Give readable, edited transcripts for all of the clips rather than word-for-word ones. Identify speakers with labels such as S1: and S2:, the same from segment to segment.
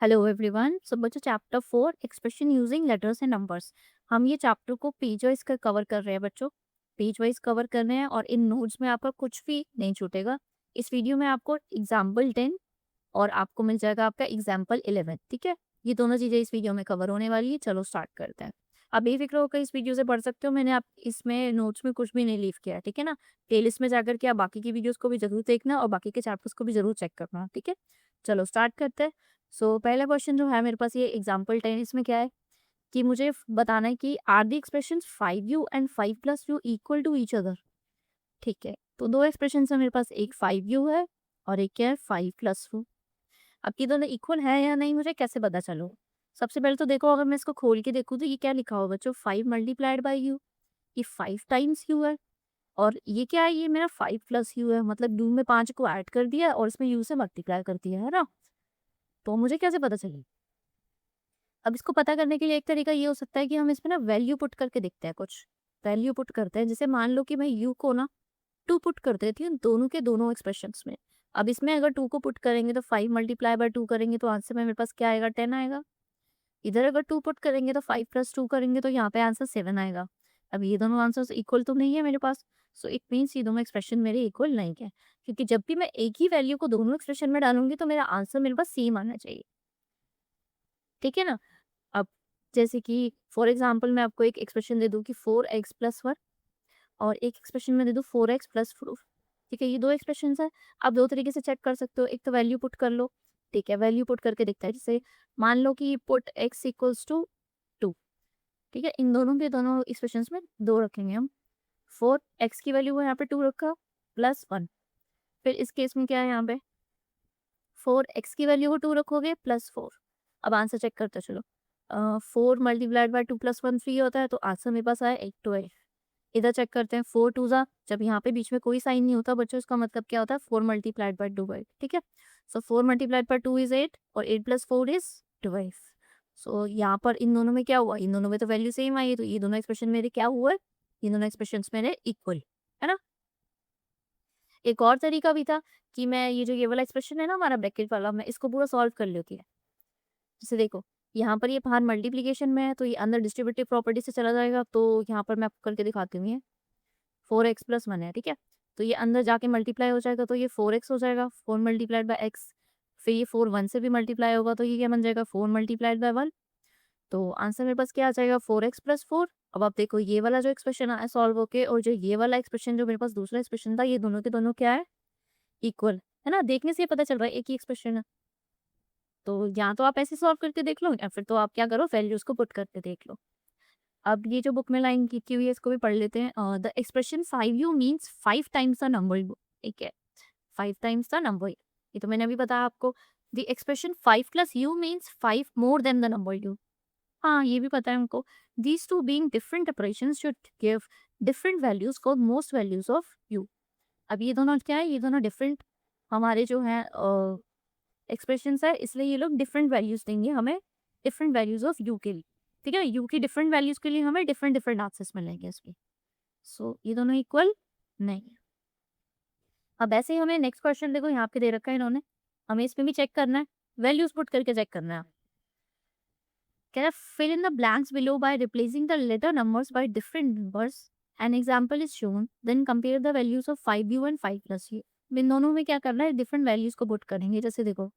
S1: Hello everyone. So बच्चों, chapter 4 expression using letters and numbers. हम ये चैप्टर को पेज वाइज का कवर कर रहे हैं बच्चों। पेज वाइज कवर कर रहे हैं और इन नोट्स में आपका कुछ भी नहीं छूटेगा। इस वीडियो में आपको एग्जाम्पल 10 और आपको मिल जाएगा आपका एग्जाम्पल 11। ठीक है, ये दोनों चीज़ें इस वीडियो में कवर होने वाली है। चलो स्टार्ट करते हैं। आप बेफिक्र होकर इस वीडियो से पढ़ सकते हो। मैंने आप इसमें नोट्स में कुछ भी नहीं लीव किया है, ठीक है ना। प्लेलिस्ट में जाकर के आप बाकी की वीडियोस को भी जरूर देखना और बाकी के चैप्टर्स को भी जरूर चेक करना, ठीक है। चलो स्टार्ट करते हैं। पहला क्वेश्चन जो है मेरे पास, ये एग्जाम्पल 10, इसमें क्या है कि मुझे बताना है कि are the expression 5u and 5 + u equal to each other. ठीक है, तो दो एक्सप्रेशन है मेरे पास, एक 5u है और एक क्या है 5 + u। अब ये दोनों इक्वल है या नहीं मुझे कैसे पता चलो। सबसे पहले तो देखो, अगर मैं इसको खोल के देखूँ तो ये क्या लिखा होगा बच्चों, 5 × u। ये 5 टाइम्स u है। और ये क्या है, ये मेरा 5 + u है, मतलब u में 5 को ऐड कर दिया और इसमें u से मल्टीप्लाई कर दिया है ना। तो मुझे कैसे पता चलेगी। अब इसको पता करने के लिए एक तरीका ये हो सकता है कि हम इसमें ना वैल्यू पुट करके देखते हैं। कुछ वैल्यू पुट करते हैं, जैसे मान लो कि मैं यू को ना 2 पुट कर देती हूँ दोनों के दोनों एक्सप्रेशंस में। अब इसमें अगर 2 को पुट करेंगे तो 5 × 2 करेंगे तो आंसर में मेरे पास क्या आएगा, 10 आएगा। इधर अगर 2 पुट करेंगे तो 5 + 2 करेंगे तो यहाँ पे आंसर 7 आएगा। अब ये दोनों आंसर्स इक्वल तो नहीं है मेरे पास। सो इट मीन्स ये दोनों एक्सप्रेशन मेरे इक्वल नहीं है, क्योंकि जब भी मैं एक ही वैल्यू को दोनों एक्सप्रेशन में डालूंगी तो मेरा आंसर मेरे पास सेम आना चाहिए, ठीक है ना। अब जैसे कि फॉर एग्जांपल मैं आपको एक एक्सप्रेशन दे दूं कि 4x + 1 और एक एक्सप्रेशन में दे दूं 4x + 4। ठीक है, ये दो एक्सप्रेशंस है। आप दो तरीके से चेक कर सकते हो, एक तो वैल्यू पुट कर लो। ठीक है, वैल्यू पुट करके दिखता है, जैसे मान लो कि पुट x इक्वल्स टू 2। ठीक है, इन दोनों के दोनों एक्सप्रेशंस में दो रखेंगे हम। 4x की वैल्यू को यहाँ पे 2 रखा +1। फिर इस केस में क्या है, यहाँ पे 4x की वैल्यू को 2 रखोगे +4। अब आंसर चेक करते चलो। 4 × 2 + 1 3 होता है, तो आंसर मेरे पास आया 8 2। इधर चेक करते हैं, 4 2 ज़ा, जब यहाँ पे बीच में कोई साइन नहीं होता बच्चों, इसका मतलब क्या होता है, 4 × 2 ठीक है। सो 4 × 2 इज 8 और 8 + 4 इज 12। सो यहाँ पर इन दोनों में क्या हुआ, इन दोनों में तो वैल्यू सेम आई है, तो ये दोनों एक्सप्रेशन मेरे क्या हुए, ये दोनों एक्सप्रेशन मेरे इक्वल है ना। एक और तरीका भी था कि मैं ये वाला एक्सप्रेशन है ना हमारा ब्रैकेट वाला, मैं इसको पूरा सॉल्व कर लेती है। जैसे देखो, यहाँ पर ये बाहर मल्टीप्लिकेशन में है तो ये अंदर डिस्ट्रीब्यूटिव प्रॉपर्टी से चला जाएगा, तो यहाँ पर मैं आपको करके दिखाती हूँ। ये 4x + 1 है, ठीक है। तो ये अंदर जाके मल्टीप्लाई हो जाएगा तो ये 4x हो जाएगा, 4 × x। फिर ये 4 1 से भी मल्टीप्लाई होगा तो ये क्या बन जाएगा, 4 × 1। तो आंसर मेरे पास क्या आ जाएगा, 4x + 4। अब आप देखो, ये वाला जो एक्सप्रेशन आया सॉल्व होके और जो ये वाला एक्सप्रेशन जो मेरे पास दूसरा एक्सप्रेशन था, ये दोनों के दोनों क्या है, इक्वल है ना। देखने से ये पता चल रहा है एक ही एक्सप्रेशन है। तो या तो आप ऐसे सॉल्व करके देख लो या फिर तो आप क्या करो, वैल्यूज को पुट करके देख लो। अब ये जो बुक में लाइन की हुई है इसको भी पढ़ लेते हैं। The expression 5u means 5 times the number you. ठीक है, 5 टाइम्स द नंबर, ये तो मैंने अभी बताया आपको। The expression 5 + u means 5 more than the number you. हाँ, ये भी पता है हमको। These two being different operations should give different values called most values of you. अब ये दोनों क्या है, ये दोनों डिफरेंट हमारे जो है एक्सप्रेशंस है, इसलिए ये लोग डिफरेंट वैल्यूज देंगे हमें, डिफरेंट वैल्यूज ऑफ यू के लिए। ठीक है, यू की डिफरेंट वैल्यूज के लिए हमें डिफरेंट डिफरेंट आंसर्स मिलेंगे इसके। ये दोनों इक्वल नहीं है। अब ऐसे ही हमें नेक्स्ट क्वेश्चन देखो, यहाँ पे दे रखा है इन्होंने, हमें इसमें भी चेक करना है, वैल्यूज पुट करके चेक करना है। कह रहा है fill in the blanks below by replacing the letter numbers by different numbers. An example is shown, then compare the values of 5u and 5 + u। इन दोनों में क्या करना है, डिफरेंट वैल्यूज को पुट करेंगे। जैसे देखो,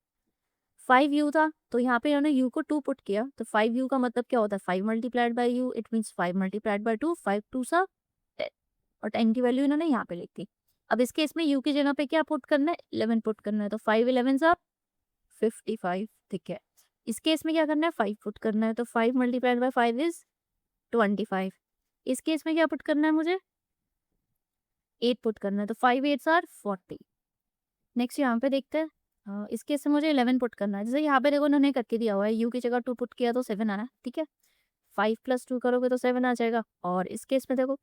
S1: 5u था तो यहाँ पे इन्होंने u को 2 पुट किया, तो 5u का मतलब क्या होता है, 5 × u, इट मीन्स 5 × 2 5 2 सा 10, और 10 की वैल्यू इन्होंने यहाँ पे लिख दी। अब इस केस में u की जगह पे क्या पुट करना है, 11 पुट करना है, तो 5 11 सा 55। ठीक है, इस केस में क्या करना है, 5 पुट करना है, तो 5 × 5 इज 25। इस केस में क्या पुट करना है मुझे, 8 पुट करना है, तो 5 8 आर 40। नेक्स्ट यहाँ पे देखते हैं। इस केस से मुझे 11 पुट करना है, जैसे यहाँ पे देखो उन्होंने करके दिया हुआ है, u की जगह 2 पुट किया तो 7 आना, ठीक है। 5 + 2 करोगे तो 7 आ जाएगा, और इस केस में देखो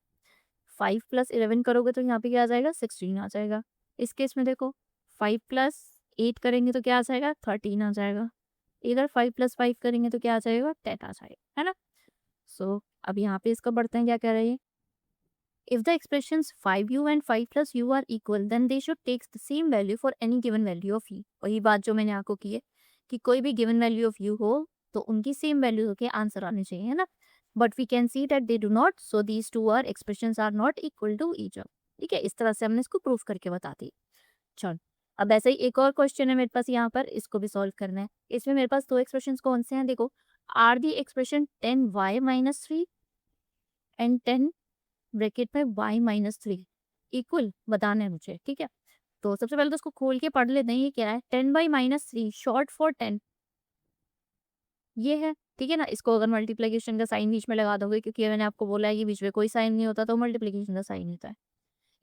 S1: 5 + 11 करोगे तो यहाँ पे क्या आ जाएगा, 16 आ जाएगा। इस केस में देखो 5 + 8 करेंगे तो क्या आ जाएगा, 13 आ जाएगा। इधर 5 + 5 करेंगे तो क्या आ जाएगा, 10 आ जाएगा, है ना। अब यहाँ पे इसका बढ़ते हैं, क्या कह रहे हैं, if the expressions 5u and 5 + u are equal then they should take the same value for any given value of u। वही बात जो मैंने आपको की है कि कोई भी गिवन वैल्यू ऑफ यू हो तो उनकी सेम वैल्यू होके आंसर आने चाहिए, है ना। But we can see that they do not, so these two are expressions are not equal to each other. ठीक है, इस तरह से हमने इसको प्रूफ करके बता दी। चल, अब ऐसे ही एक और क्वेश्चन है मेरे पास यहाँ पर, इसको भी सॉल्व करना है। इसमें मेरे पास दो एक्सप्रेशंस कौन से हैं, देखो, are the expression 10y-3 and 10 bracket में y-3 इक्वल बताना है मुझे। ठीक है, तो सबसे पहले तो उसको खोल के पढ़ लेते हैं, ये क्या है, 10/-3 शॉर्ट फॉर 10, ये है। ठीक है ना, इसको अगर मल्टीप्लीकेशन का साइन बीच में लगा दोगे, क्योंकि मैंने आपको बोला है कि बीच में कोई साइन नहीं होता, तो मल्टीप्लीकेशन का साइन होता है।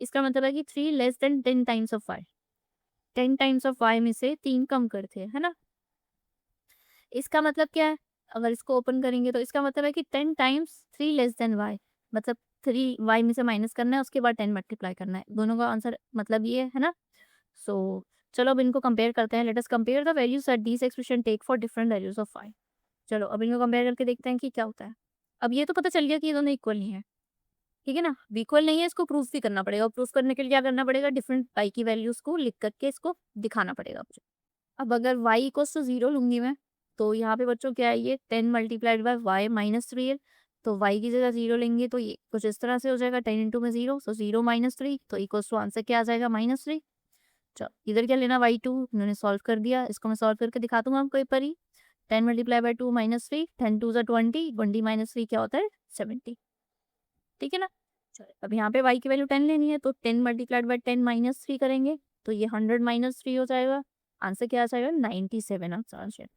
S1: इसका मतलब है कि 3 less than 10 times of y, 10 times of y में से 3 कम करते हैं, है ना। इसका मतलब क्या है, अगर इसको ओपन करेंगे तो इसका मतलब है कि 10 टाइम्स 3 लेस देन y, मतलब 3 y में से माइनस करना है, उसके बाद 10 मल्टीप्लाई करना है। दोनों का आंसर मतलब ये है ना। सो चलो अब इनको कंपेयर करते हैं। Let us compare the values that this expression take for different values of y। चलो अब इनको कंपेयर करके देखते हैं कि क्या होता है। अब ये तो पता चल गया कि ये दोनों इक्वल नहीं है, ठीक है ना। इक्वल नहीं है, इसको प्रूफ भी करना पड़ेगा, और प्रूफ करने के लिए क्या करना पड़ेगा, डिफरेंट y की वैल्यूज को लिख करके इसको दिखाना पड़ेगा मुझे। अब अगर y इक्वल्स टू 0 लूँगी मैं, तो यहाँ पे बच्चों क्या है, ये 10 मल्टीप्लाइड बाय y-3 है। तो y की जगह 0 लेंगे तो ये कुछ इस तरह से हो जाएगा, 10 इंटू में 0, सो 0-3, तो इक्वल्स टू आंसर क्या आ जाएगा, -3। चलो इधर क्या लेना, y2 इन्होंने सॉल्व कर दिया, इसको मैं सॉल्व करके दिखा दूंगा आपको एक बार ही। 10 मल्टीप्लाई बाय 2 -3, 10 2 20, 20 माइनस 3 क्या होता है, 70। ठीक है ना। चलो अब यहाँ पे y की वैल्यू 10 लेनी है, तो 10 मल्टीप्लाइड बाय 10 -3 करेंगे, तो ये 100-3 हो जाएगा। आंसर क्या आ जाएगा, 97 आंसर आ जाएगा।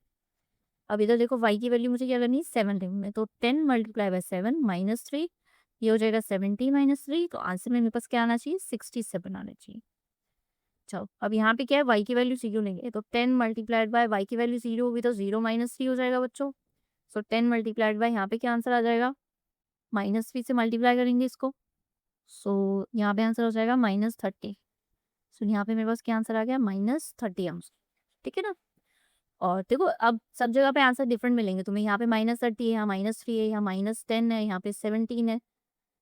S1: अब इधर देखो y की वैल्यू मुझे क्या करनी है, 7 लेनी है, तो 10 मल्टीप्लाई बाय 7 -3, ये हो जाएगा 70-3, तो आंसर में मेरे पास क्या आना चाहिए, 67 आना चाहिए। चलो अब यहाँ पे क्या है, y की वैल्यू 0 लेंगे, तो 10 मल्टीप्लाइड बाय y की वैल्यू 0 होगी, तो 0-3 हो जाएगा बच्चों। सो 10 मल्टीप्लाइड बाय यहाँ पे क्या आंसर आ जाएगा, -3 से मल्टीप्लाई करेंगे इसको, सो यहाँ पे आंसर हो जाएगा -30। सो यहाँ पे मेरे पास क्या आंसर आ गया, -30 आंसर। ठीक है ना। और देखो अब सब जगह पे आंसर डिफरेंट मिलेंगे तुम्हें, यहाँ पे -30 है, यहाँ -3 है, यहाँ -10 है, यहाँ पे 17 है।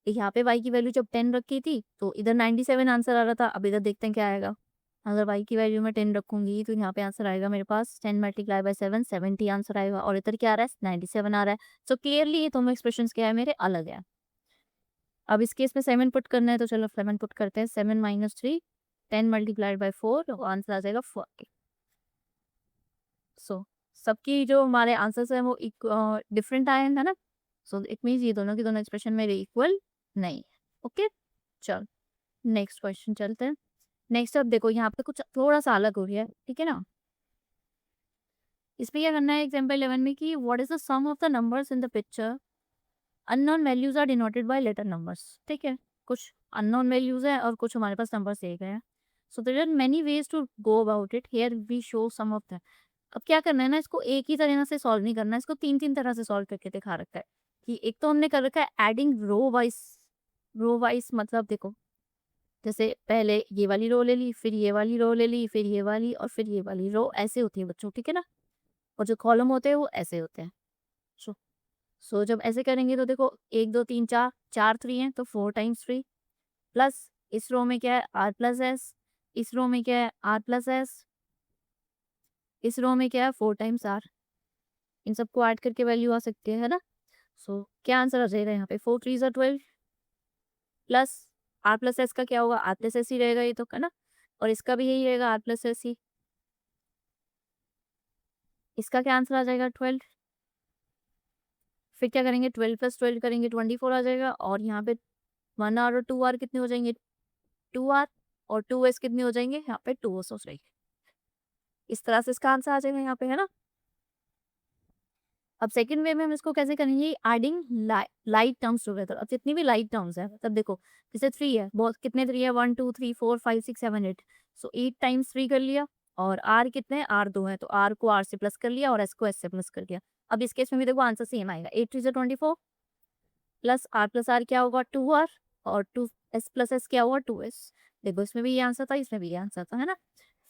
S1: यहाँ पे y की वैल्यू जब 10 रखी थी तो इधर 97 आंसर आ रहा था। अब इधर देखते हैं क्या आएगा। अगर y की वैल्यू मैं 10 रखूंगी तो यहाँ पे आंसर आएगा मेरे पास 10 मल्टीप्लाई बाय 7, 70 आंसर आएगा, और इधर क्या आ रहा है, 97 आ रहा है। सो क्लियरली ये दोनों एक्सप्रेशंस क्या है, मेरे अलग है। अब इस केस में 7 पुट करना है, तो चलो 7 पुट करते हैं। 7-3, 10 मल्टीप्लाइड बाय 4, आंसर आ जाएगा 40। सो सबकी जो हमारे आंसर्स हैं वो डिफरेंट आए हैं, है ना। सो इट मीन्स ये दोनों के दोनों एक्सप्रेशन मेरे इक्वल नहीं है। ओके, चल नेक्स्ट क्वेश्चन चलते हैं। नेक्स्ट अब देखो यहाँ पे कुछ थोड़ा सा अलग हो गया है, ठीक है ना। इसमें क्या करना है, एग्जाम्पल 11 में कि what is the sum of the numbers in the picture, unknown values are denoted by letter numbers. ठीक है, कुछ अननोन वैल्यूज है और कुछ हमारे पास नंबर्स दिए गए हैं। So there are many ways to go about it, here we show some of the. अब क्या करना है ना, इसको एक ही तरह से सॉल्व नहीं करना है, इसको तीन तीन तरह से सॉल्व करके दिखा रखा है। कि एक तो हमने कर रखा है adding row wise, row wise मतलब देखो, जैसे पहले ये वाली रो ले ली, फिर ये वाली रो ले ली, फिर ये वाली, और फिर ये वाली रो, ऐसे होती है बच्चों, ठीक है ना। और जो कॉलम होते हैं वो ऐसे होते हैं। सो जब ऐसे करेंगे तो देखो 1 2 3 4, 4 3 है तो 4 टाइम्स 3, प्लस इस रो में क्या है, आर प्लस एस, इस रो में क्या है, आर प्लस एस, इस रो में क्या है, 4 टाइम्स आर। इन सबको ऐड करके वैल्यू आ सकती है ना। सो क्या आंसर आ जाएगा यहाँ पे, 4 3 12, प्लस आर प्लस एस का क्या होगा, आर प्लस एस ही रहेगा ये तो, है ना। और इसका भी यही रहेगा, आर प्लस एस ही। इसका क्या आंसर आ जाएगा, 12। फिर क्या करेंगे, 12 + 12 करेंगे, 24 आ जाएगा। और यहाँ पे 1 आर और 2 आर कितने हो जाएंगे, 2 आर, और 2 एस कितने हो जाएंगे, यहाँ पे 2 एस हो जाएंगे। इस तरह से इसका आंसर आ जाएगा यहाँ पे, है ना। अब सेकंड वे में हम इसको कैसे करेंगे, एडिंग लाइट टर्म्स टुगेदर। अब जितनी भी लाइट टर्म्स है, मतलब देखो जैसे 3 है, बहुत कितने 3 है, 1 2 3 4 5 6 7 8, सो 8 टाइम्स 3 कर लिया। और आर कितने हैं, आर 2 है, तो आर को आर से प्लस कर लिया और एस को एस से प्लस कर दिया। अब इस केस में भी देखो आंसर सेम आएगा, 8 3 24, प्लस आर क्या होगा, 2 आर, और 2 एस प्लस एस क्या होगा, 2 एस। देखो इसमें भी ये आंसर था, इसमें भी ये आंसर था, है ना।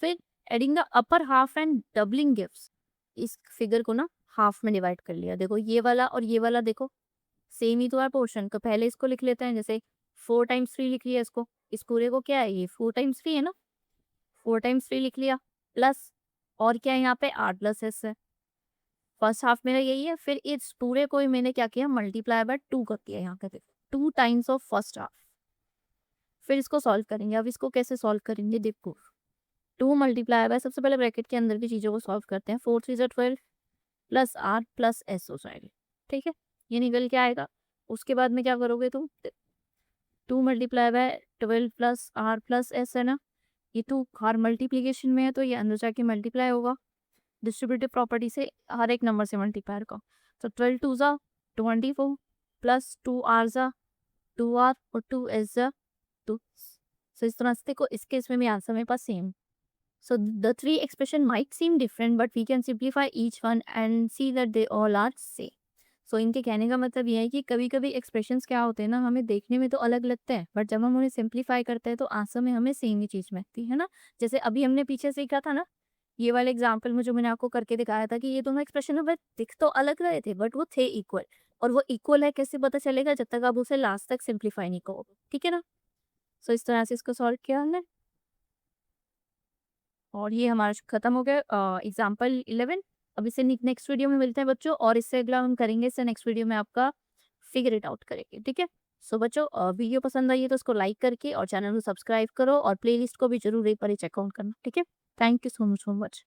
S1: फिर adding the upper half and doubling gives, इस फिगर को ना हाफ में डिवाइड कर लिया। देखो ये वाला और ये वाला देखो सेम ही तो है पोर्शन, तो पहले इसको लिख लेते हैं, जैसे 4 टाइम्स 3 लिख लिया इसको, इस पूरे को क्या है, ये 4 टाइम्स 3 है ना, 4 टाइम्स 3 लिख लिया, प्लस और क्या है यहाँ पे आर प्लस एस है। फर्स्ट हाफ मेरा यही है, फिर इस पूरे को ही मैंने क्या किया, मल्टीप्लाई बाय 2 कर दिया यहाँ पे, देखो 2 टाइम्स ऑफ फर्स्ट हाफ। फिर इसको सॉल्व करेंगे। अब इसको कैसे सॉल्व करेंगे, देखो 2 मल्टीप्लाई बाय, सबसे पहले ब्रैकेट के अंदर की चीज़ों को सॉल्व करते हैं। 4 3 ज़ा 12 प्लस आर प्लस एस हो जाएगा, ठीक है, ये निकल के आएगा। उसके बाद में क्या करोगे तुम, 2 multiply by 12 plus R plus S है ना, ये 2 हर मल्टीप्लीकेशन में है तो ये अंदर जाके मल्टीप्लाई होगा डिस्ट्रीब्यूटिव प्रॉपर्टी से, हर एक नंबर से मल्टीप्लाई का। तो 12 2 ज़ा 24 प्लस 2 आर ज़ा 2 आर और 2 एस ज़ा 2। सो इस तरह से देखो, इसके इसमें भी आंसर मेरे पास same. So the three expression might seem different, but we can simplify each one and see that they all are same. So इनके कहने का मतलब ये है कि कभी-कभी एक्सप्रेशंस क्या होते हैं ना, हमें देखने में तो अलग लगते हैं, बट जब हम उन्हें सिंप्लीफाई करते हैं तो आंसर में हमें सेम ही चीज़ मिलती है ना। जैसे अभी हमने पीछे सीखा था ना, ये वाले एग्जाम्पल में जो मैंने आपको करके दिखाया था कि ये दोनों एक्सप्रेशन में बट दिख तो अलग रहे थे, बट वो थे इक्वल। और वो इक्वल है कैसे पता चलेगा, जब तक आप उसे लास्ट तक सिंप्लीफाई नहीं करोगे, ठीक है ना। सो इस तरह से इसको सॉल्व किया हमने, और ये हमारा खत्म हो गया एग्जाम्पल 11। अब इसे नेक्स्ट वीडियो में मिलते हैं बच्चों, और इससे अगला हम करेंगे, इससे नेक्स्ट वीडियो में आपका फिगर इट आउट करेंगे, ठीक है। सो बच्चों, वीडियो पसंद आई है तो इसको लाइक करके और चैनल को सब्सक्राइब करो, और प्लेलिस्ट को भी जरूर एक बार चेकआउट करना, ठीक है। Thank you so much.